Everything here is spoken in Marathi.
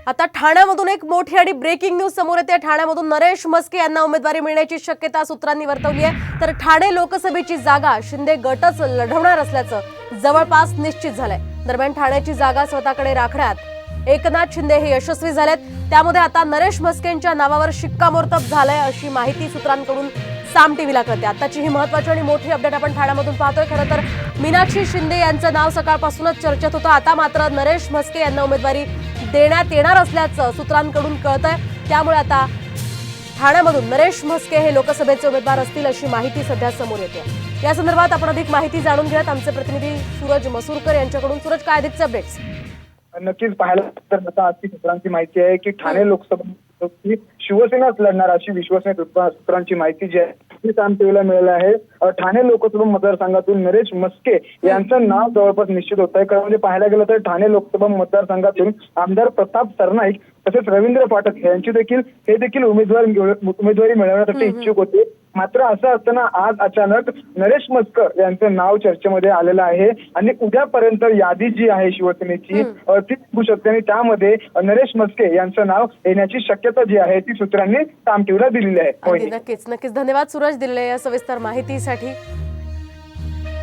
आता ठाण्यामधून एक मोठी आणि ब्रेकिंग न्यूज समोर येते। ठाण्यामधून नरेश म्हस्के यांना उमेदवारी मिळण्याची शक्यता सूत्रांनी वर्तवली आहे। तर ठाणे लोकसभेची जागा शिंदे गटच लढवणार असल्याचं जवळपास निश्चित झालंय। दरम्यान ठाण्याची जागा स्वतःकडे राखण्यात एकनाथ शिंदे हे यशस्वी झालेत। त्यामध्ये आता नरेश म्हस्केंच्या नावावर शिक्कामोर्तब झालंय अशी माहिती सूत्रांकडून साम टीव्हीला कळते। आताची ही महत्त्वाची आणि मोठी अपडेट आपण ठाण्यामधून पाहतोय। खरं तर मीनाक्षी शिंदे यांचं नाव सकाळपासूनच चर्चेत होतं। आता मात्र नरेश म्हस्के यांना उमेदवारी देण्यात येणार असल्याचं सूत्रांकडून कळतंय। त्यामुळे आता ठाण्यामधून नरेश म्हस्के हे लोकसभेचे उमेदवार असतील अशी माहिती सध्या समोर येते। या संदर्भात आपण अधिक माहिती जाणून घेऊयात आमचे प्रतिनिधी सूरज मसूरकर यांच्याकडून। सूरज, काय अधिकचे अपडेट्स? नक्कीच पाहायला तर आता आजची सूत्रांची माहिती आहे की ठाणे लोकसभा शिवसेनाच लढणार अशी विश्वसनीय सूत्रांची माहिती जी आहे ती साम टीव्हीला मिळाली आहे। ठाणे लोकसभा मतदारसंघातून नरेश म्हस्के यांचं नाव जवळपास निश्चित होत आहे। कारण म्हणजे पाहायला गेलं तर ठाणे लोकसभा मतदारसंघातून आमदार प्रताप सरनाईक तसेच रवींद्र फाटक यांची देखील उमेदवारी मिळवण्यासाठी इच्छुक होते। मात्र असं असताना आज अचानक नरेश म्हस्के यांचं नाव चर्चेमध्ये आलेलं आहे आणि उद्यापर्यंत यादी जी आहे शिवसेनेची ती निघू शकते आणि त्यामध्ये नरेश म्हस्के यांचं नाव येण्याची शक्यता जी आहे ती सूत्रांनी साम टीव्हीला दिलेली आहे। नक्कीच धन्यवाद सूरज, दिलेल्या या सविस्तर माहितीसाठी।